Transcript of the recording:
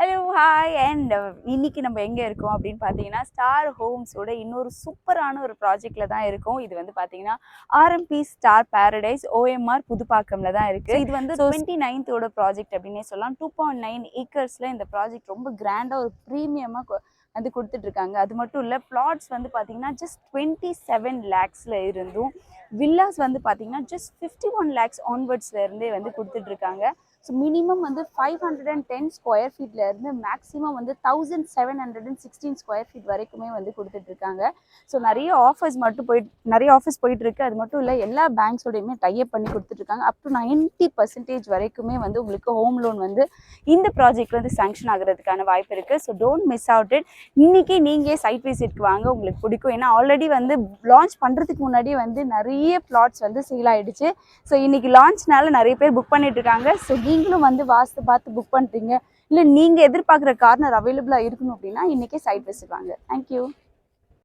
Hello hi and இன்னைக்கு நம்ம எங்கே இருக்கோம் அப்படின்னு பார்த்தீங்கன்னா ஸ்டார் ஹோம்ஸோட இன்னொரு சூப்பரான ஒரு ப்ராஜெக்டில் தான் இருக்கும். இது வந்து பார்த்தீங்கன்னா ஆர்எம்பி ஸ்டார் பேரடைஸ் ஓஎம்ஆர் புதுப்பாக்கம்ல தான் இருக்குது. இது வந்து 29th ப்ராஜெக்ட் அப்படின்னே சொல்லலாம். 2.9 ஏக்கர்ஸில் இந்த ப்ராஜெக்ட் ரொம்ப கிராண்டாக ஒரு ப்ரீமியமாக வந்து கொடுத்துட்ருக்காங்க. அது மட்டும் இல்லை, பிளாட்ஸ் வந்து பார்த்தீங்கன்னா ஜஸ்ட் 27 lakhsல இருந்தும் வில்லாஸ் வந்து பார்த்தீங்கன்னா ஜஸ்ட் 51 lakhs ஆன்வர்ட்ஸ்ல இருந்தே வந்து கொடுத்துட்ருக்காங்க. ஸோ மினிமம் வந்து 510 ஸ்கொயர் ஃபீட்ல இருந்து மேக்ஸிமம் வந்து 1716 ஸ்கொயர் ஃபீட் வரைக்குமே வந்து கொடுத்துட்ருக்காங்க. ஸோ நிறைய ஆஃபர்ஸ் போயிட்டு இருக்கு. அது மட்டும் இல்லை, எல்லா பேங்க்ஸோடையுமே டைப் பண்ணி கொடுத்துட்ருக்காங்க. அப் டு 90% வரைக்குமே வந்து உங்களுக்கு ஹோம் லோன் வந்து இந்த ப்ராஜெக்ட் வந்து சாங்ஷன் ஆகிறதுக்கான வாய்ப்பு இருக்குது. So don't miss out it. இன்னைக்கு நீங்கள் சைட் விசிட்க்கு வாங்க, உங்களுக்கு பிடிக்கும். ஏன்னா ஆல்ரெடி வந்து லான்ச் பண்ணுறதுக்கு முன்னாடியே வந்து நிறைய பிளாட்ஸ் வந்து சேல் ஆகிடுச்சு. ஸோ இன்னைக்கு லான்ச்னால நிறைய பேர் புக் பண்ணிட்டு இருக்காங்க. ஸோ நீங்களும் வந்து வாஸ்து பார்த்து புக் பண்ணுறீங்க, இல்லை நீங்கள் எதிர்பார்க்குற கார்னர் அவைலபிளாக இருக்கணும் அப்படின்னா இன்றைக்கே சைட் விசிட் வாங்க. தேங்க்யூ.